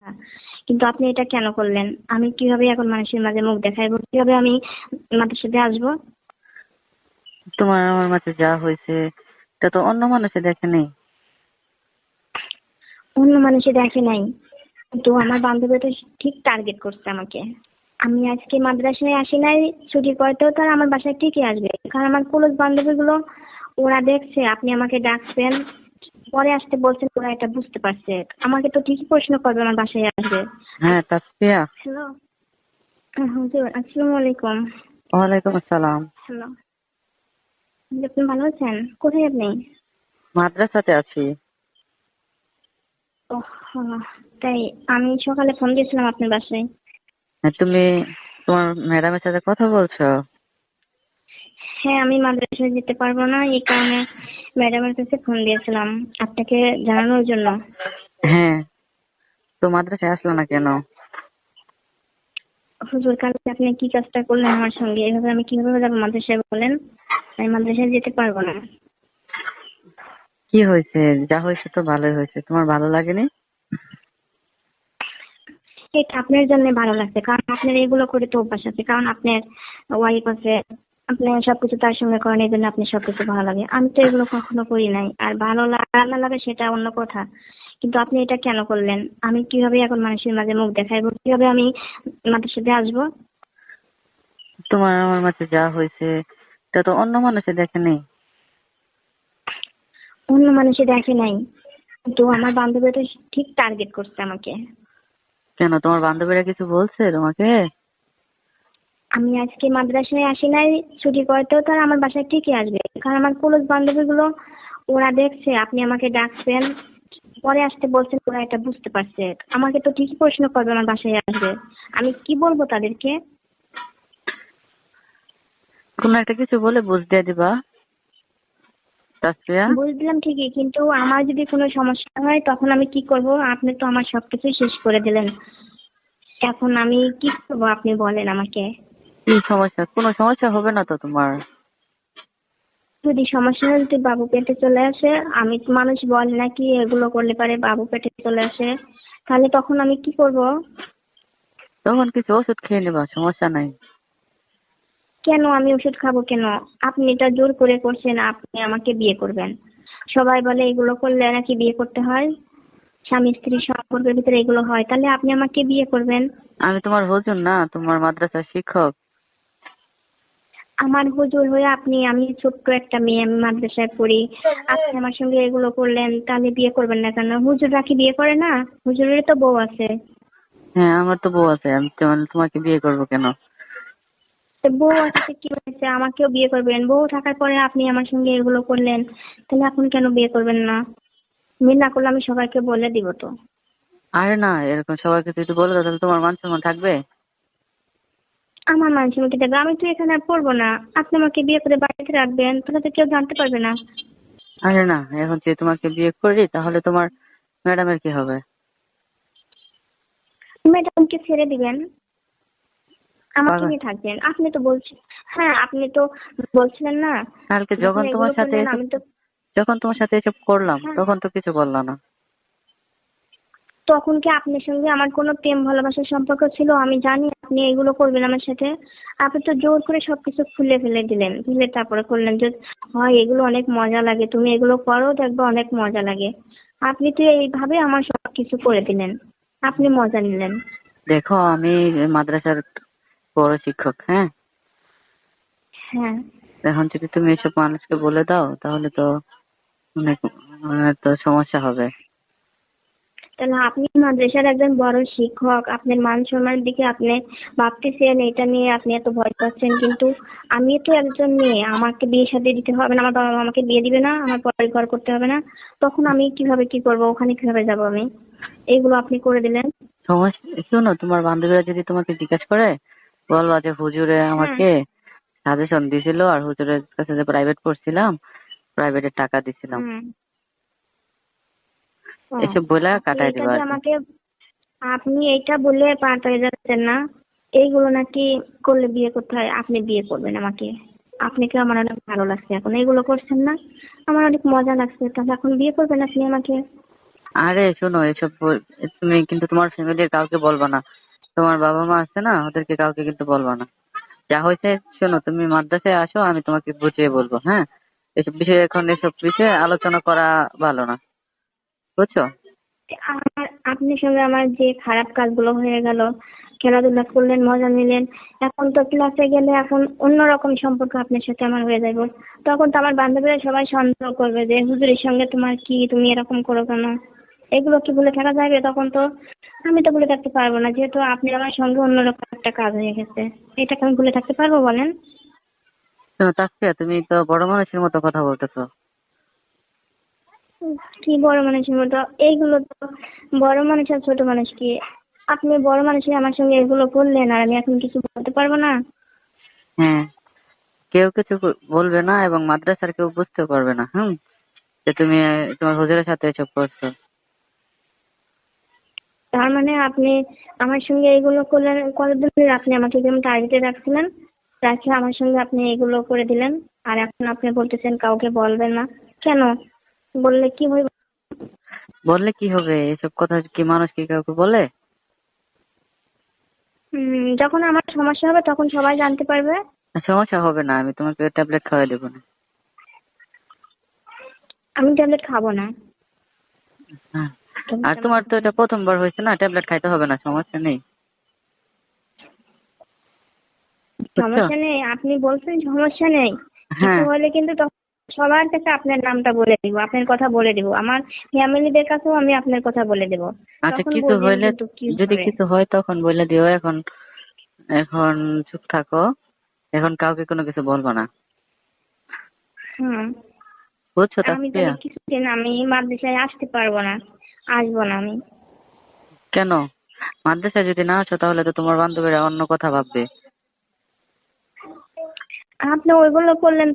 হ্যাঁ, কিন্তু আপনি এটা কেন করলেন? আমি কিভাবে এখন মানুষের মাঝে মুখ দেখাইবো? কিভাবে আমি মাদ্রাসাতে আসবো? তোমার আমার মাঝে যা হয়েছে এটা তো অন্য মানুষে দেখে নেই। অন্য মানুষে দেখে নাই, কিন্তু আমার বান্ধবীটা ঠিক টার্গেট করছে আমাকে। আমি আজকে মাদ্রাসায় আসি নাই, ছুটি পড়তেও তার আমার বাসায় ঠিকই আসবে, কারণ আমার ক্লোজ বান্ধবীগুলো ওরা দেখছে আপনি আমাকে ডাকছেন, পরে আসতে বলছেন, ওরা এটা বুঝতে পারছে। আমাকে তো ঠিকই প্রশ্ন করবে, আমার বাসায় আসবে। হ্যাঁ, তাসফিয়া। হ্যালো, হুজুর, আসসালামু আলাইকুম। ওয়ালাইকুম আসসালাম। হ্যালো, আপনি ভালো আছেন? কোথায় আপনি? মাদ্রাসাতে আছি। ওহ, তাই আমি সকালে ফোন দিয়েছিলাম আপনার বাসায়। হ্যাঁ, তুমি তোমার ম্যাডামের সাথে কথা বলছো? হ্যাঁ, আমি মাদ্রাসায় যেতে পারবো না, এই কারণে ম্যাডামের কাছে ফোন দিয়েছিলাম আপনাকে জানানোর জন্য। হ্যাঁ, তো মাদ্রাসায় আসলো না কেন? হুজুর, কালকে আপনি কি কাজটা করলেন আমার সঙ্গে? এভাবে আমি কিভাবে যাবো মাদ্রাসায় বলেন? আমি মাদ্রাসায় যেতে পারবো না। কি হয়েছে? যা হয়েছে তো ভালোই হয়েছে, তোমার ভালো লাগেনি? এটা আপনার জন্য ভালো লাগছে, কারণ আপনার এগুলো করে তো অভ্যাস আছে, কারণ আপনার ওয়াইফ আছে, আপনি সবকিছু তার সঙ্গে করেন, এই জন্য আপনি সবকিছু ভালো লাগে। আমি তো এগুলো কখনো করি নাই। আর ভালো লাগা না লাগে সেটা অন্য কথা, কিন্তু আপনি এটা কেন করলেন? আমি কিভাবে এখন মানুষের মাঝে মুখ দেখাইবো? কিভাবে আমি মাদ্রাসাতে আসবো? তোমার আমার মাঝে যা হয়েছে এটা তো অন্য মানুষে দেখে নেই। অন্য মানুষে দেখে নাই, কিন্তু আমার বান্ধবীটা ঠিক টার্গেট করছে আমাকে। কেন, তোমার বান্ধবীরা কিছু বলছে তোমাকে? আমি আজকে মাদ্রাসায় আসি নাই, ছুটি পড়তেও তার আমার বাসায় ঠিকই আসবে, কারণ আমার ক্লোজ বান্ধবীগুলো ওরা দেখছে আপনি আমাকে ডাকছেন, পরে আসতে বলছেন, ওরা এটা বুঝতে পারছে। আমাকে তো ঠিকই প্রশ্ন করবে, আমার বাসায় আসবে। আমি কি বলবো তাদেরকে? কোনো একটা কিছু বলে বুঝ দিয়ে দিবা, তাসফিয়া। বুঝলাম ঠিকই, কিন্তু আমার যদি কোনো সমস্যা হয় তখন আমি কি করব? আপনি তো আমার সবকিছুই শেষ করে দিলেন, এখন আমি কি করবো আপনি বলেন আমাকে। কি সমস্যা? কোনো সমস্যা হবে না তো তোমার। যদি সমস্যা হয়, যদি বাবু পেটে চলে আসে, আমি তো, মানুষ বলে নাকি এগুলো করলে পারে বাবু পেটে চলে আসে, তাহলে তখন আমি কি করব? তখন কিছু ওষুধ খেয়ে নেবা, সমস্যা নাই। কেন আমি ওষুধ খাবো কেন? আপনি এটা জোর করে করছেন, আপনি আমাকে বিয়ে করবেন। সবাই বলে এগুলো করলে নাকি বিয়ে করতে হয়, স্বামী স্ত্রী সম্পর্কের ভিতরে এগুলো হয়, তাহলে আপনি আমাকে বিয়ে করবেন। আমি তোমার হুজুর না, তোমার মাদ্রাসার শিক্ষক। আমার হুজুর হয়ে আপনি, আমি ছোট্ট একটা মেয়ে, আমি মাদ্রাসায় পড়ি, আপনি আমার সঙ্গে এগুলো করলেন, তাহলে বিয়ে করবেন না কেন? হুজুররা কি বিয়ে করে না? হুজুরের তো বউ আছে। হ্যাঁ, আমার তো বউ আছে, আমি তোমাকে বিয়ে করবো কেন? তো বউ আছে তো কি হয়েছে, আমাকেও বিয়ে করবেন। বউ থাকার পরে আপনি আমার সঙ্গে এগুলো করলেন, তাহলে এখন কেন বিয়ে করবেন না? বিয়ে না করলে আমি সবাইকে বলে দিব তো। আরে না, এরকম সবাইকে যদি বলে দাও তাহলে তোমার মান সম্মান থাকবে? আমার মান সম্মান কি থাকবে? আমি তো এখানে আর পড়বো না, আপনি আমাকে বিয়ে করে বাড়িতে রাখবেন, তাহলে তো কেউ জানতে পারবে না। আরে না, এখন যে তোমাকে বিয়ে করি তাহলে তোমার ম্যাডামের কি হবে? ম্যাডামকে ছেড়ে দিবেন, আমাকে পাগল। নিয়ে থাকবেন। আপনি তো বলছেন, হ্যাঁ আপনি তো বলছিলেন না, কালকে যখন যখন এগুলো তোমার সাথে করলেন এসব আমি তো, যখন তোমার সাথে এসব করলাম হ্যাঁ, তখন তো কিছু বললা না। তখন কি আপনার সঙ্গে আমার কোনো প্রেম ভালোবাসার সম্পর্ক ছিল? আমি জানি আপনি এগুলো করবেন আমার সাথে। আপনি তো জোর করে সবকিছু খুলে ফেলে দিলেন, খুলে তারপরে করলেন যে হয় এগুলো অনেক মজা লাগে, তুমি এগুলো করো, দেখবে অনেক মজা লাগে। আপনি তো এইভাবে আমার সবকিছু করে দিলেন, আপনি মজা নিলেন। দেখো, আমি মাদ্রাসার বড় শিক্ষক, হ্যাঁ। হ্যাঁ, এখন যদি তুমি এসব মানুষকে বলে দাও তাহলে তো অনেক তো সমস্যা হবে। তাহলে আপনি মাদ্রাসার একজন বড় শিক্ষক, আপনার মান সম্মানের দিকে আপনি ভাবতেছেন, এটা নিয়ে আপনি এত ভয় পাচ্ছেন, কিন্তু আমি তো একজন মেয়ে, আমাকে বিয়ে শাদী দিতে হবে না, আমার বাবা মা আমাকে বিয়ে দিবে না, আমার পরে ঘর করতে হবে না, তখন আমি কিভাবে কি করব? ওখানে কিভাবে যাব আমি? এইগুলো আপনি করে দিলেন। সমস্যা শোনো, তোমার বান্ধবীরা যদি তোমাকে জিজ্ঞেস করে বলবা যে হুজুরে হ্যাঁ। আমাকে সাজেশন দিছিল আর হুজুরের কাছে যে প্রাইভেট পড়ছিলাম, প্রাইভেটের টাকা দিছিলাম। হুম। ও, এসব বলে আপনি কাটাই এটা দিবা যে আর কি। আমাকে, আপনি এইটা বলে পাল্টে যাচ্ছেন না, এইগুলো নাকি করলে বিয়ে করতে হয়, আপনি বিয়ে করবেন আমাকে। আপনাকে আমার অনেক ভালো লাগছে, এখন এইগুলো করছেন না, আমার অনেক মজা লাগছে, তাহলে এখন বিয়ে করবেন আপনি আমাকে। আরে শোনো, তুমি কিন্তু তোমার ফ্যামিলির কাউকে বলবা না। তোমার বাবা মা আছে না, ওদেরকে কাউকে কিন্তু বলবা না। যা হয়েছে শোনো, তুমি মাদ্রাসায় আসো, আমি তোমাকে বুঝিয়ে বলবো। হ্যাঁ, এসব বিষয়ে এখন এসব বিষয়ে আলোচনা করা ভালো না, বুঝছো? আমার আপনার সঙ্গে আমার যে খারাপ কাজগুলো হয়ে গেল, খেলাধুলা করলেন, মজা নিলেন, এখন তো ক্লাসে গেলে এখন অন্যরকম সম্পর্ক আপনার সাথে আমার হয়ে যাবে। তখন তো আমার বান্ধবীরা সবাই সন্দেহ করবে যে হুজুরের সঙ্গে তোমার কি, তুমি এরকম করো কেন? এগুলো কি ভুলে থাকা যাবে? তখন তো আমি তো ভুলে থাকতে পারবো না, যেহেতু আপনি আমার সঙ্গে অন্যরকম একটা কাজ হয়ে গেছে। এটাকে আমি ভুলে থাকতে পারবো বলেন? শোনো তাসফিয়া, তুমি তো বড় মানুষের মতো কথা বলতেছো। কি বড় মানুষের মতো? এইগুলো তো বড় মানুষ আর ছোট মানুষ কি? আপনি বড় মানুষই আমার সঙ্গে এগুলো করলেন আর আমি এখন কিছু বলতে পারবো না? হ্যাঁ, কেউ কিছু বলবে না এবং মাদ্রাসার কেউ বুঝতেও পারবে না। যে তুমি তোমার হুজুরের সাথে এসব করছো। তার মানে আপনি আমার সঙ্গে এগুলো করলেন কতদিন? আপনি আমাকে যেমন টার্গেটে রাখছিলেন, রাখে আমার সঙ্গে আপনি এগুলো করে দিলেন, আর এখন আপনি বলতেছেন কাউকে বলবেন না। কেন? বললে কি হইবে? বললে কি হবে? এসব কথা কি মানুষ কি কাউকে বলে? যখন আমার সমস্যা হবে তখন সবাই জানতে পারবে। সমস্যা হবে না, আমি তোমাকে ট্যাবলেট খাওয়াই দেবো না। আমি ট্যাবলেট খাবো না। হ্যাঁ, ট্যাবলেট আর আমি তোমার তো খাবো না। এটা প্রথমবার হয়েছে না, ট্যাবলেট খাইতে হবে না, সমস্যা নেই, বুঝছো? সমস্যা নেই? আপনি বলছেন সমস্যা নেই। কিছু হ্যাঁ। হলে কিন্তু তখন সবার কাছে আপনার নামটা বলে দিব, আপনার কথা বলে দিব, আমার ফ্যামিলিদের কাছেও আমি আপনার কথা বলে দেব। আচ্ছা, তখন কিছু বুঝবেন হইলে, কিন্তু কি যদি হবে। কিছু হয় তখন বলে দিও। এখন এখন চুপ থাকো। এখন কাউকে কোনো কিছু বলবো না, হুম। বুঝছো আমি তাসফিয়া? তাহলে কিছুদিন আমি মাদ্রাসায় আসতে পারবো না, আসবো না আমি। কেন? মাদ্রাসায় যদি না আসো তাহলে তো তোমার বান্ধবীরা অন্য কথা ভাববে। আপনি ওইগুলো করলেন